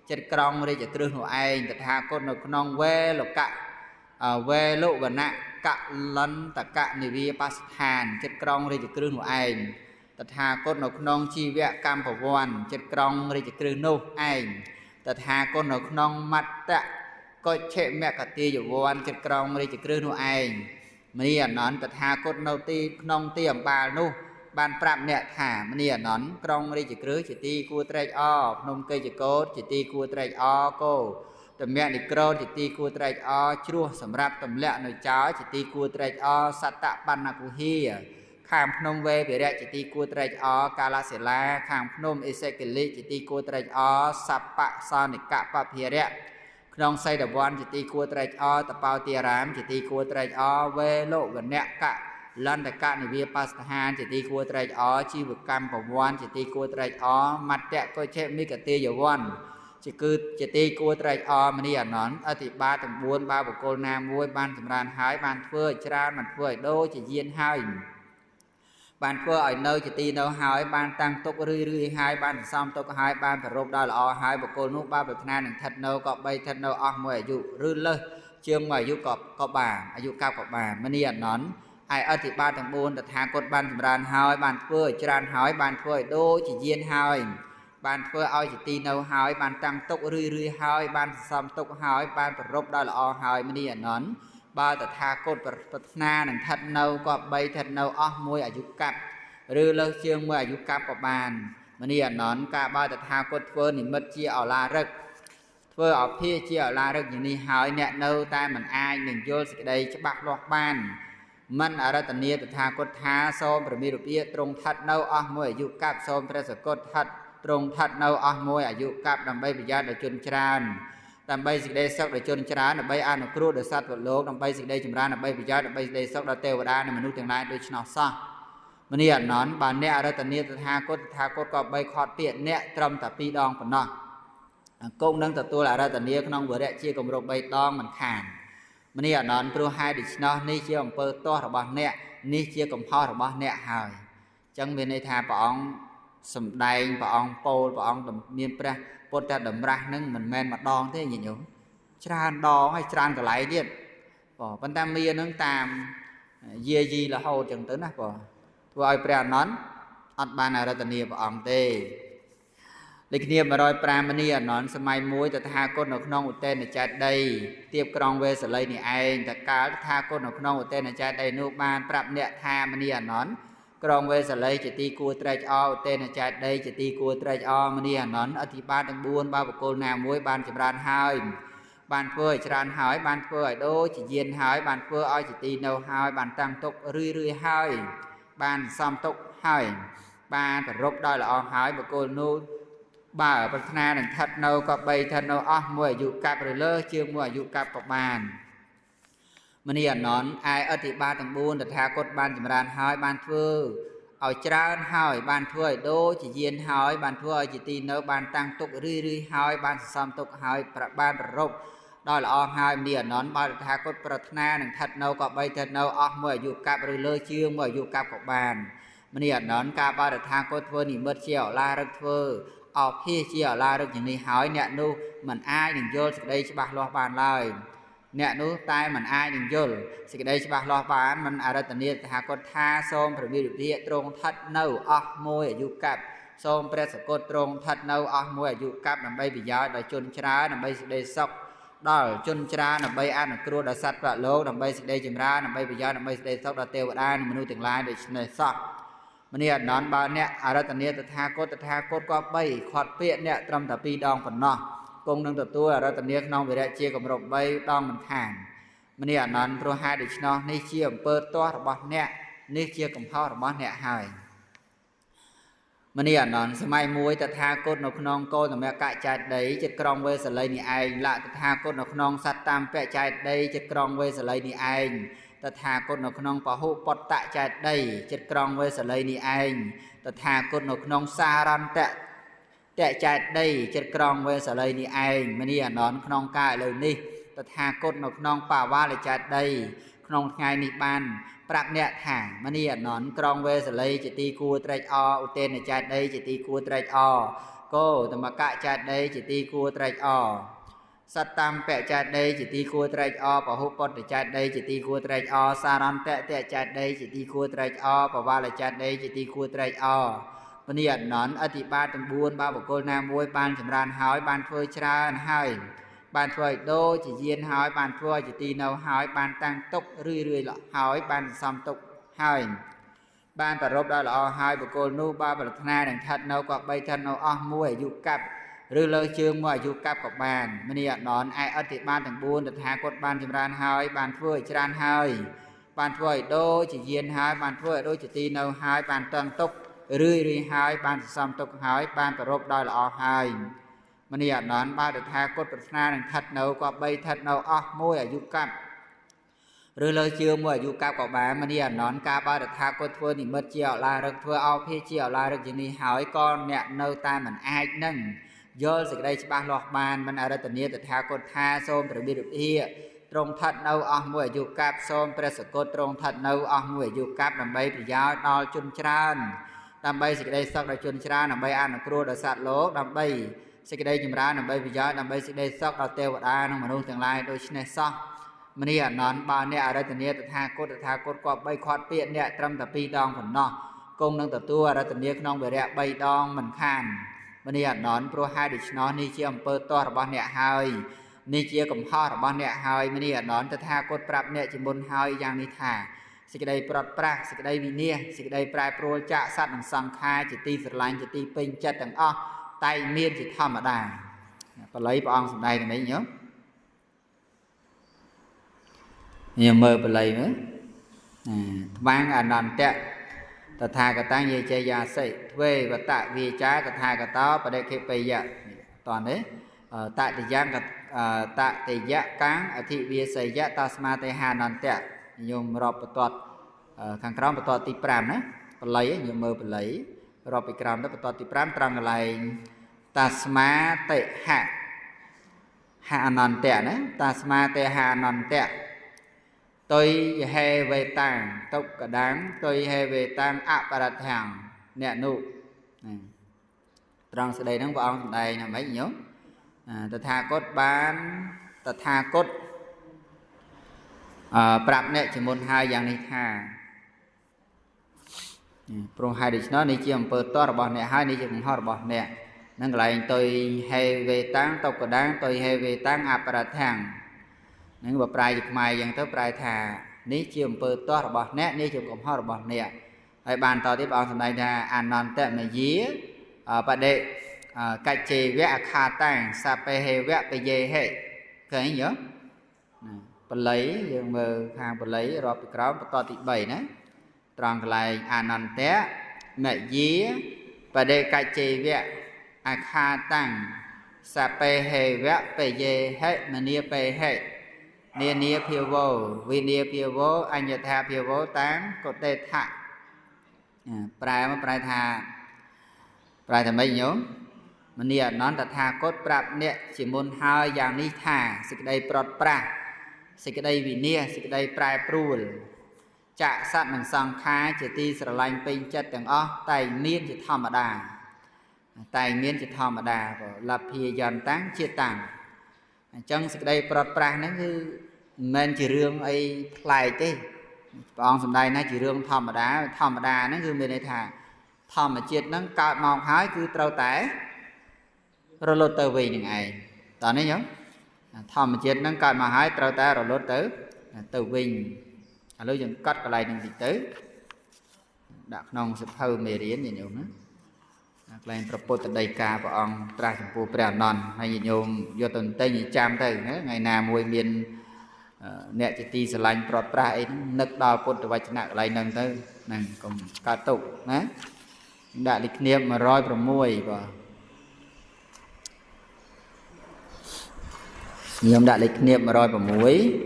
S1: chất krong đi chỉ kêu ai để tha cốt nó nông ve lục cạ ve lộ và nạ cạ lân tạ cạ nì vi pas hàn chất krong đi chỉ kêu ai tật hà cốt nộp nông chi vẹ cam phổ vòn chất krong đi chỉ kêu nô ai tật hà cốt nộp nông mặt tạ coi chệ mẹ cả tia dụ vòn chất krong đi chỉ kêu nô ai mình ăn nón tật hà cốt nâu ti nông tiệm bà nô ban prạm nẹt thả mình ăn nón krong đi chỉ kêu chỉ ti cua trai o nông cây chỉ cốt chỉ ti cua trai o cô tầm mẹ đi krong chỉ ti cua trai o chua sầm rạp tầm lẹ nơi chó chỉ ti cua trai o sát tạ ban nạc hi khám phnom về bị rẽ chỉ ti cua trai o kala sẽ la khám phnom esekeli chỉ ti cua trai o sạp bạ son để cạ bắp hìa rẽ nông xây đập quan chỉ ti cua trai o tập bao tia ram chỉ ti cua trai o về lộ gần nẹt cạ លន្តកនិវាបស្ថានជាទីគួរត្រេកអរជីវកម្មប្រវត្តិជាទីគួរត្រេកអរមត្តៈកុឆេមិកទេយវ័នគឺជាទីគួរត្រេកអរមនីអនន្តអធិបាទាំង4បើបុគ្គលណាមួយបានចម្រើនហើយបានធ្វើច្រើនបានធ្វើឲ្យដូចជាយានហើយបានធ្វើឲ្យនៅជាទីនៅហើយបានតាំងទុករឿយហើយបានសន្សំទុកហើយបានប្ររពដល់ល្អហើយបុគ្គលនោះបើប្រាថ្នានឹងស្ថិតនៅក៏បីស្ថិតនៅអស់មួយអាយុឬលើសជាងមួយអាយុក៏បានអាយុកាប់ក៏បានមនីអនន្តឯអធិបាទាំង4តថាគតបានចម្រើនហើយបានធ្វើឲ្យច្រើនហើយបានធ្វើឲ្យដូចជាយានហើយបានធ្វើឲ្យជាទីនៅហើយបានតាំងទុករឿយហើយបានសន្សំទុកហើយបានប្ររពដល់ល្អហើយមនីអនន្តបើតថាគតប្រាថ្នានឹងស្ថិតនៅក៏បីស្ថិតនៅអស់មួយអាយុកាប់ឬលើសជាងមួយអាយុកាប់ក៏បានមនីអនន្តការបើតថាគតធ្វើនិមិត្តជាអឡារឹកធ្វើអភិជាអឡារឹកយ៉ាងនេះហើយអ្នកនៅតែមិនអាចនឹងយល់សេចក្តីច្បាស់លាស់បានមិនអរតនីតថាគតថាសូមប្រមីរូបទ្រង់ស្ថិតនៅអស់មួយអាយុកាប់សូមព្រះសកុតស្ថិតទ្រង់ស្ថិតនៅអស់មួយអាយុកាប់ដើម្បីប្រយោជន៍ដល់ជនច្រើនដើម្បីសេចក្តីសុខដល់ជនច្រើនដើម្បីអនុគ្រោះដល់សត្វលោកដើម្បីសេចក្តីចម្រើនដើម្បីប្រយោជន៍ដើម្បីសេចក្តីសុខដល់ទេវតានិងមនុស្សទាំងឡាយដូច្នោះសោះមនីអនន្តបានអ្នកអរតនីតថាគតក៏បីខត់ពាក្យអ្នកត្រឹមតែ2ដងប៉ុណ្ណោះគង់នឹងទទួលអរតនីក្នុងវរៈជាគម្រប់3ដងមិនខានមនីអនន្តព្រោះហេតុដូច្នោះនេះជាអំពើទាស់របស់អ្នកនេះជាកំហុសរបស់អ្នកហើយអញ្ចឹងមានន័យថាព្រះអង្គសំដែងព្រះអង្គពោលព្រះអង្គមានព្រះពុទ្ធតម្រាស់នឹងមិនមែនម្ដងទេញាតិញោមច្រើនដងហើយច្រើនកន្លែងទៀតប៉ុន្តែមាននឹងតាមយាយីរហូតអញ្ចឹងទៅណាធ្វើឲ្យព្រះអនន្តអត់បានអរតនីព្រះអង្គទេដូចគ្នា105មនីអនន្តសម័យមួយតថាគតនៅក្នុងឧទែនចេតិយទៀបក្រុងវេសលីនេះឯងតកាលតថាគតនៅក្នុងឧទែនចេតិយនោះបានប្រាប់អ្នកថាមនីអនន្តក្រុងវេសលីជាទីគួរត្រេកអរឧទែនចេតិយជាទីគួរត្រេកអរមនីអនន្តអធិបាទាំង4បើបុគ្គលណាមួយបានចម្រើនហើយបានធ្វើឲ្យច្រើនហើយបានធ្វើឲ្យដូចជាយានហើយបានធ្វើឲ្យជាទីនៅហើយបានតាំងទុករឿយហើយបានសំទុកហើយបានប្ររពដល់ល្អហើយបុគ្គលនោះបើប្រាថ្នានឹងស្ថិតនៅក៏បីស្ថិតនៅអស់មួយអាយុកាប់ឬលើសជាងមួយអាយុកាប់ក៏បានមនីអនន្តឯអធិបាទាំង4តថាគតបានចម្រើនហើយបានធ្វើឲ្យច្រើនហើយបានធ្វើឲ្យដូចជាយានហើយបានធ្វើឲ្យជាទីនៅបានតាំងទុករឿយហើយបានសន្សំទុកហើយបានប្ររពដល់ល្អហើយមនីអនន្តបើតថាគតប្រាថ្នានឹងស្ថិតនៅក៏បីស្ថិតនៅអស់មួយអាយុកាប់ឬលើសជាងមួយអាយុកាប់ក៏បានមនីអនន្តការបើតថាគតធ្វើនិមិត្តជាអឡារឹកធ្វើអភិជាអឡារឹកយ៉ាងនេះហើយអ្នកនោះមិនអាចនឹងយល់សេចក្តីច្បាស់លាស់បានឡើយអ្នកនោះតែមិនអាចនឹងយល់សេចក្តីច្បាស់លាស់បានមិនអរតនីតថាគតថាសូមព្រះវិរិយទ្រង់ស្ថិតនៅអស់មួយអាយុកាប់សូមព្រះសកុតទ្រង់ស្ថិតនៅអស់មួយអាយុកាប់ដើម្បីប្រយោជន៍ដល់ជនច្រើនដើម្បីសេចក្តីសុខដល់ជនច្រើនដើម្បីអនុគ្រោះដល់សត្វប្រលោកដើម្បីសេចក្តីចម្រើនដើម្បីប្រយោជន៍ដើម្បីសេចក្តីសុខដល់ទេវតានិងមនុស្សទាំងឡាយដូច្នេះសោះមនីអនន្តបើអ្នកអរតនីតថាគតក៏បីខាត់ពាក្យអ្នកត្រឹមតែ2ដងប៉ុណ្ណោះគង់នឹងទទួលអរតនីក្នុងវិរៈជាគម្រប់3ដងមិនខានមនីអនន្តព្រោះហេតុដូច្នោះនេះជាអំពើទាស់របស់អ្នកនេះជាកំហុសរបស់អ្នកហើយមនីអនន្តសម័យមួយតថាគតនៅក្នុងកោតមកៈចេតិយចិត្តក្រុងវេសលីនេះឯងលតថាគតនៅក្នុងសត្តាមពៈចេតិយចិត្តក្រុងវេសលីនេះឯងតថាគតនៅក្នុងពហុបតៈចេតិយចិត្តក្រុងវេសលីនេះឯងតថាគតនៅក្នុងសារន្តៈចេតិយចិត្តក្រុងវេសលីនេះឯងមនីអនន្តក្នុងកាលឥឡូវនេះតថាគតនៅក្នុងបវាលចេតិយក្នុងថ្ងៃនេះបានប្រាប់អ្នកថាមនីអនន្តក្រុងវេសលីជាទីគួរត្រេកអរឧទែនចេតិយជាទីគួរត្រេកអរគោតមកៈចេតិយជាទីគួរត្រេកអរសត្តាមពៈចេតិយជាទីគួរត្រេកអរពហុបតៈចេតិយជាទីគួរត្រេកអរសារន្តៈចេតិយជាទីគួរត្រេកអរបវាលចេតិយជាទីគួរត្រេកអរមនីអនន្តអធិបាទាំង4បើបុគ្គលណាមួយបានចម្រើនហើយបានធ្វើច្រើនហើយបានធ្វើឲ្យដូចជាយានហើយបានធ្វើឲ្យជាទីនៅហើយបានតាំងទុករឿយហើយបានសន្សំទុកហើយបានប្ររពដល់ល្អហើយបុគ្គលនោះបើប្រាថ្នានឹងស្ថិតនៅក៏បីស្ថិតនៅអស់មួយអាយុកាប់ឬលើជើងមួយអាយុកាប់ក៏បានមនីអនន្តឯអធិបាទាំង4តថាគតបានចម្រើនហើយបានធ្វើឲ្យច្រើនហើយបានធ្វើឲ្យដូចជាយានហើយបានធ្វើឲ្យដូចជាទីនៅហើយបានតាំងទុករឿយហើយបានសន្សំទុកហើយបានប្ររពដល់ល្អហើយមនីអនន្តបើតថាគតប្រាថ្នានឹងស្ថិតនៅក៏បីស្ថិតនៅអស់មួយអាយុកាប់ rồi lời chưa mua dù cáp có bà mà đi ở nón ca ba được tha cô thua thì mất chiều là được thua ao phía chiều là được chỉ đi hỏi con nè nơi ta mình ai nâng do sự đây ba lọt bàn mình ở đây tình yêu từ tha cô tha xôm từ biệt được hia trong thật nâu ông mua dù cáp xôm press cô trong thật nâu ông mua dù cáp làm bay thì giáo đo chun tràn làm bay sự đây sau đây chun tràn làm bay ăn cua đã sạt lố làm bay sự đây chùm ra làm bay thì giáo làm bay sự đây sau đầu tiêu đa nó mà luôn tương lai đôi này xongมันนี่นอนบ้านเนี่ยอะไรตัวเนี้ยแต่ทากดก็ใบคอดเปียเนี่ยตรำแต่ปีดองผลนอกงนั่งแต่ตัวอะไรตัวเนี้ยน้องเบรียใบดองมันคานมันนี่นอนโปรไฮดิชนอนนี่เชี่ยมเปิดตัวระบาดเนี่ยหายนี่เชี่ยกับพ่อระบาดเนี่ยหายมันนี่นอนแต่ทากดปรับเนี่ยจิบนหายอย่างนี้ท่าสิ่งใดปลดปราสิ่งใดวิเนียสิ่งใดปลายโปรจะสัตว์สังขารจิตตีสลายจิตตีเป็นจัดต่างอ้อไตเมียนจิตธรรมดาปลายปองสิ่งใดตรงนี้เนาะnhiều mơ bờ lầy nữa mang à nằm tẹt tật thà cả tăng như chơi già sậy thuê và tại vì trái tật thà cả tao và đây khi bây giờ toàn đấy tại thì giang tại thì giá cáng ở thị bia xây giá tasma tây hà nằm tẹt nhiều rọp bật khang crom bật tì pram nữa bờ lầy nhiều mơ bờ lầy rọp bì crom đó bật tì pram trăng lại tasma tây hà nằm tẹt nữa tasma tây hà nằm tẹt tôi hay về tàng tốc cả đáng tôi hay về tàng ạ bà đặt hàng nẹ nụ trong sự đây nó vào ông đây là mấy nhớ tật tha cốt bán tật tha cốt bạp nẹ chỉ một hai dạng này tha pro hai địch nó này chỉ một bờ to bọt nẹ hai này chỉ một hoa bọt nẹ nên lại tôi hay về tàng tốc cả đáng tôi hay về tàng ạ bà đặt hàng những bậc prai dịch mày dần tới prai thà ní chiêm bờ to bọt nét ní chiêm cổng hoa bọt nè hay bàn tàu tiếp ông này là an non tệ mà dí bà đệ cài chê vẽ khá tàng sa pe he vẽ pe dê hệ cái nhớ bà lấy nhưng mà hàng bà lấy rồi bị cáo bà to thị bảy nữa tròn lại an non té mẹ dí bà đệ cài chê vẽ khá tàng sa pe he vẽ pe dê hệ mà nia pe hệ nia nia phiêu vô vì nia phiêu vô anh nhật tha phiêu vô tán có tê thạ prai mà prai thà mấy nhớ mà nia nón tà tha cốt prap nè chỉ môn hai dạng ní thà sự đây prot pra sự đây vì nia sự đây prai pruol chạ sát bằng song khai chỉ ti sờ lanh pin chất từng ó tay miên chỉ thầm đà lập hi dần tán chia tàng chân sự đây prot pra nó cứ men chỉ riêng ấy lại thế ông sầm đây nó chỉ riêng thầm đà nó cứ bên đây thà thầm mà chết nó cao mong hái cứ trâu té rồi lột tờ về những ngày tao nói nhớ thầm mà chết nó cao mà hái trâu té rồi lột tới tờ vinh lúc dừng cắt cái này đừng tới đặt nông sập hư mề riến nhiều nữa lên propose từ đây ca của ông tra chủng phu bèo non hay nhiều do tuần tây như cham tới ngày nào mùi miền nè chỉ ti sờ lạnh prot pra ấy nực đào cột từ vạch nặng lại nâng tới này còn cá tục đấy đã lịch niệm mà roi pro mùi và nhiều đã lịch niệm mà roi pro muối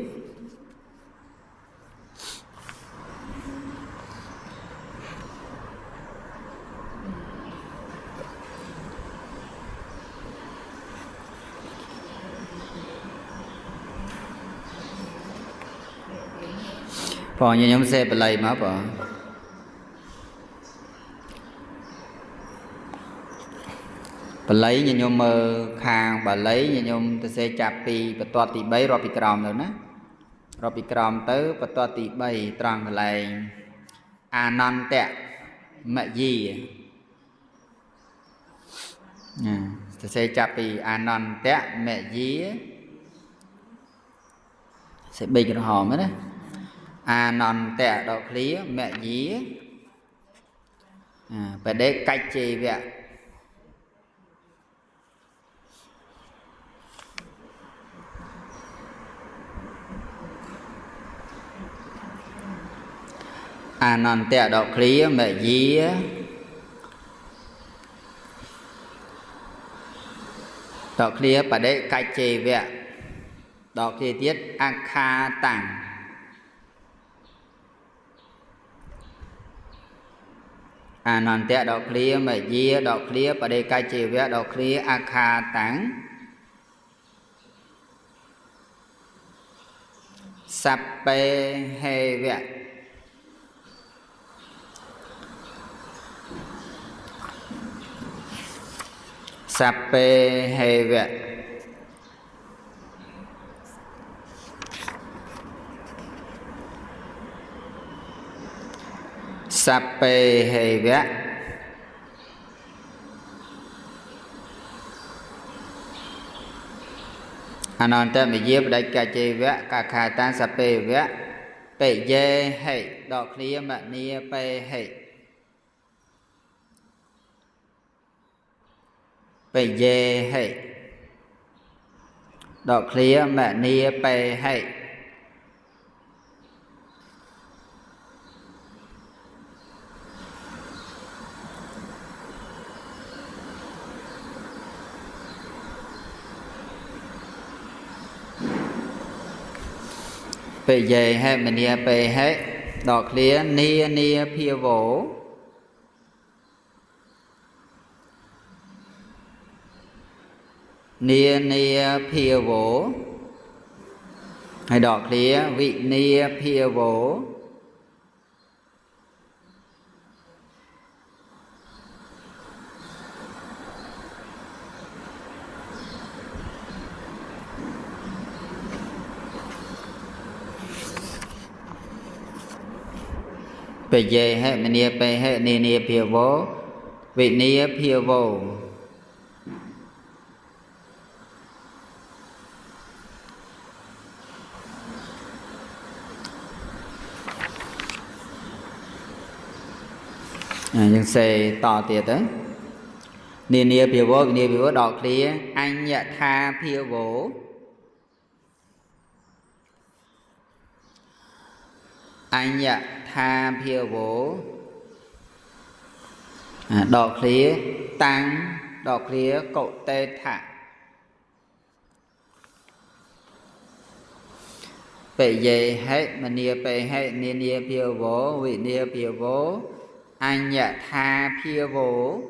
S1: bỏ như nhóm xe bật lầy mà bỏ bà lấy như nhóm mơ khang bà lấy như nhóm ta xe chạp tì bà toa tì bấy rồi bị còm rồi ná rồi bị còm tới bà toa tì bấy tròn lại non tẹ mẹ gì ta xe chạp tì non tẹ mẹ gì sẽ bị cái hòm đó non tẹ đọc lý mẹ dí phải để cách gì vậy non tẹ đọc lý mẹ dí đọc lý phải để cách gì vậy đọc lý tiết kha tàng nón tẹt đọc clear mà dìa đọc clear và đây cái chỉ vẽ đọc clear a kha táng sắp bê hê vẽ sắp bê hê vẽ sắp bê hê vẽ non tên bị dếp đây cả chì vẽ cả khả tan sắp bê vẽ bê dê hệ đọc clear mà nia bê hệ bê dê hệ đọc clear mà nia bê hệ bê dê hệ mà nia bê hệ đọc clear nia nia phía vỗ nia nia phía vỗ hay đọc clear vị nia phía vỗ bê dê hệ mà nia bê hệ nia nia phía vỗ vị nia phía vỗ nhưng xe to tiệt đấy nia nia phía vỗ đọc clear anh nhận tha phía vỗ anh nhận tha phía vỗ đọc clear tăng đọc clear cậu tê thả bệ dê hết mà nia bệ hết nia nia phía vỗ vị nia phía vỗ anh nhận tha phía vỗ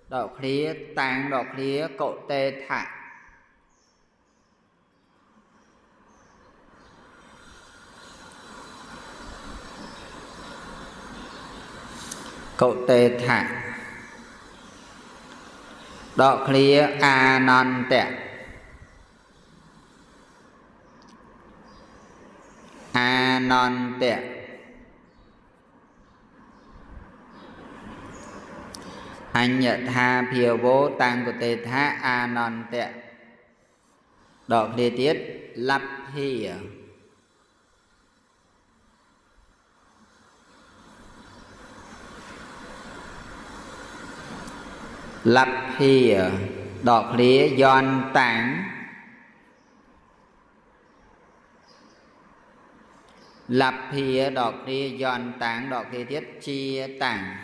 S1: đọc clear tăng đọc clear cậu tê thả cậu tê thả đọc clear a non tẹt a non tẹt anh nhận tha phía vô tăng của tê thá a non tẹt đọc clear tiết lắp hìa lắp hìa đọc clear giòn tảng lắp hìa đọc clear giòn tảng đọc clear tiết chia tảng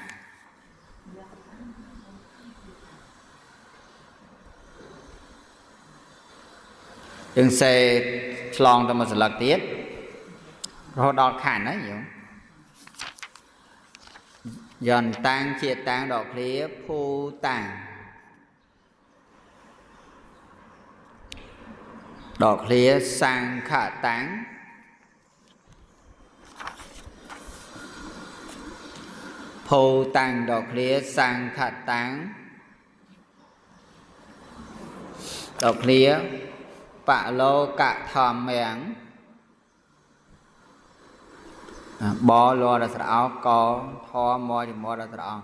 S1: đừng xe lòng cho một sự lật tiết rồi đọc khả nói gì không giòn tăng chia tăng đọc clear phu tăng đọc clear sang khả tăng phu tăng đọc clear sang khả tăng đọc clear bạ lô cả thòm mẹng bó lô là sẵn có thò mò thì mò là sẵn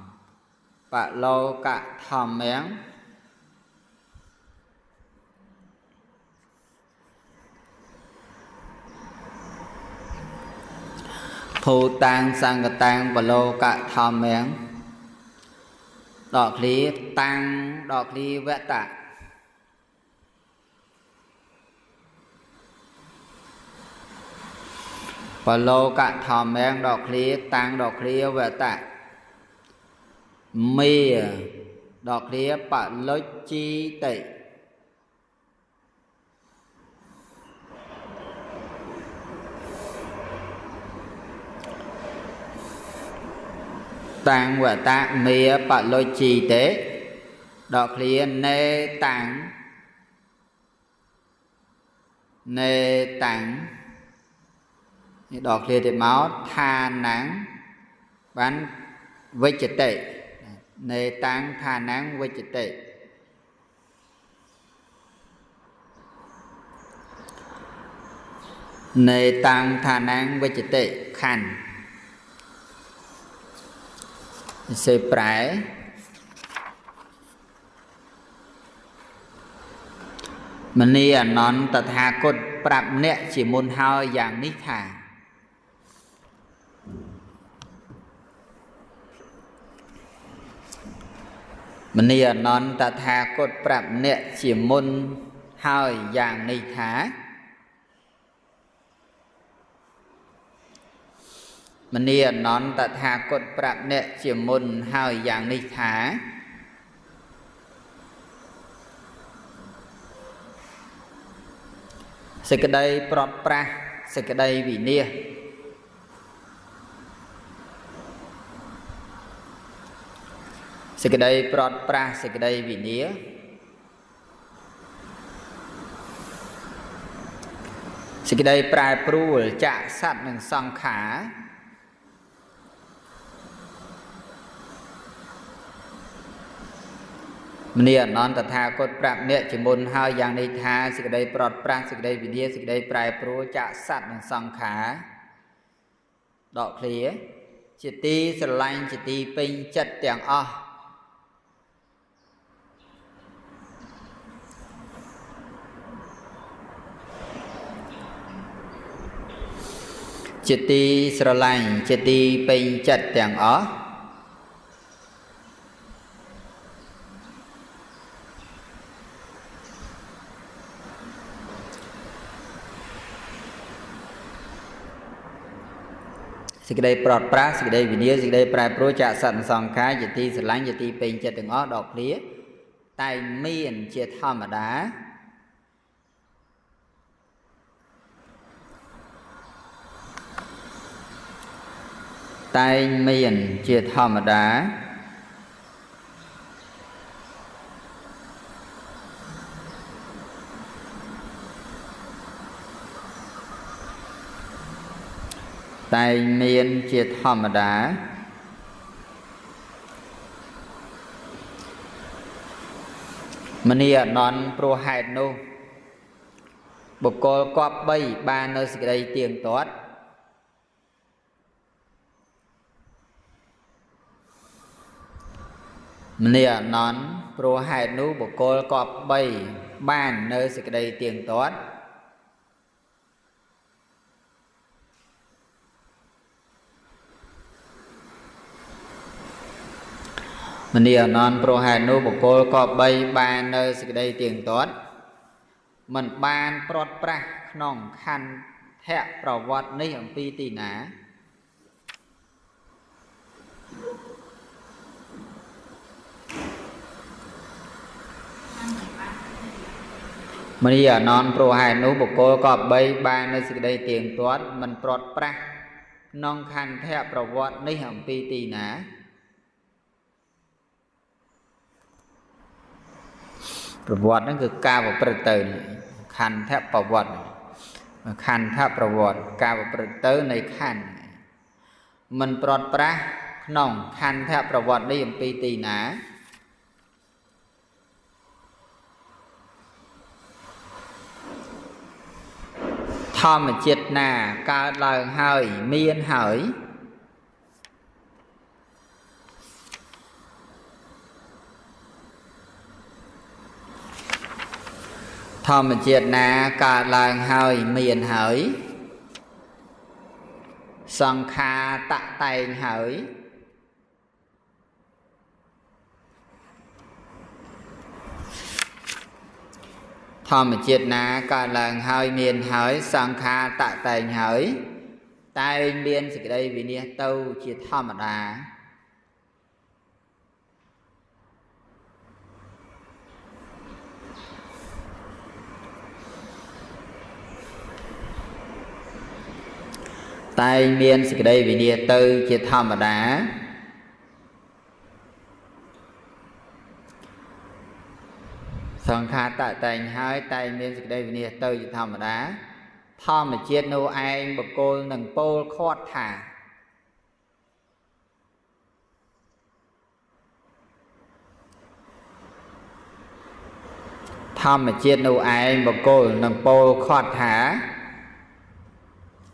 S1: bạ lô cả thòm mẹng phù tăng sang cái tăng bạ lô cả thòm mẹng đọc lý tăng đọc lý vẽ tạ và lô cả thòm men đọc clear tăng đọc clear về tạ mi đọc clear bạ lối chi tị tăng và ta mía bạ lôi trì tế đọc lý nê tăng đọc lý thì máu tha nắng bán với chất tệ nê tăng tha nắng với chất tệ nê tăng tha nắng với chất tệ khăn sẽ phải mình đi nón tật hà cốt bạp nẹ chỉ môn hao dạng nít thả mình đi nón tật hà cốt bạp nẹ chỉ môn hao dạng nít thả mình đi nón tật hà cốt bạp nẹ chỉ môn hao dạng nít thả sẽ cái đây prot pra sẽ cái đây vì nia sẽ cái đây prot pra sẽ cái đây vì nia sẽ cái đây prai pru chạ sát nâng song khả nia non tật tha cốt prap nia chỉ môn hao yang này tha sự đây prot pra sự đây video sự đây prai pro chạ sát nâng song khả đọ khía chỉ ti sờ lanh chỉ ti pin chất tiếng o chỉ ti sờ lanh chỉ ti pin chất tiếng o sự đây prot pra sự đây video sự đây prai pro chạ sẵn song khá chỉ ti sờ lanh chỉ ti pin chất tiếng o đọc lý tay miền chia thom ở đá tay miền chia thom ở đá tay miền chia thom ở đá mình đi non pro hai nô bộc cô cọp bay ba nơi sự đây tiền tốt mình đi non pro hai nô bộc cô cọp bay ba nơi sự đây tiền tốt mình đi non pro hai nô bộc cô cọp bay ba nơi sự đây tiền tốt mình ban prot pra nòng khăn thẹnប្រវត្តិនេះអំពីទីណាmình đi non pro hai nô bộc cô cọp bay ba nơi sự đây tiền tốt mình prot praนองខន្ធៈប្រវត្តិនេះអំពីទីណាប្រវត្តិហ្នឹងគឺការប្រព្រឹត្តទៅខន្ធៈប្រវត្តិខន្ធៈប្រវត្តិការប្រព្រឹត្តទៅនៃខន្ធមិនប្រត់ប្រាស់ក្នុងខន្ធៈប្រវត្តិនេះអំពីទីណាធម្មជាតិណាកើតឡើងហើយមានហើយធម្មជាតិណាកើតឡើងហើយមានហើយសង្ខារតតែងហើយធម្មជាតិណាកើតឡើងហើយមានហើយសង្ខារតតែងហើយតែមានសេចក្តីវិនិច្ឆ័យទៅជាធម្មតាតែមានសេចក្តីវិនិច្ឆ័យទៅជាធម្មតា សង្ខារតតែងហើយតែមានសេចក្តីវិនិច្ឆ័យទៅជាធម្មតាធម្មជាតិនោះឯងបុគ្គលនឹងពោលខាត់ថាធម្មជាតិនោះឯងបុគ្គលនឹងពោលខាត់ថា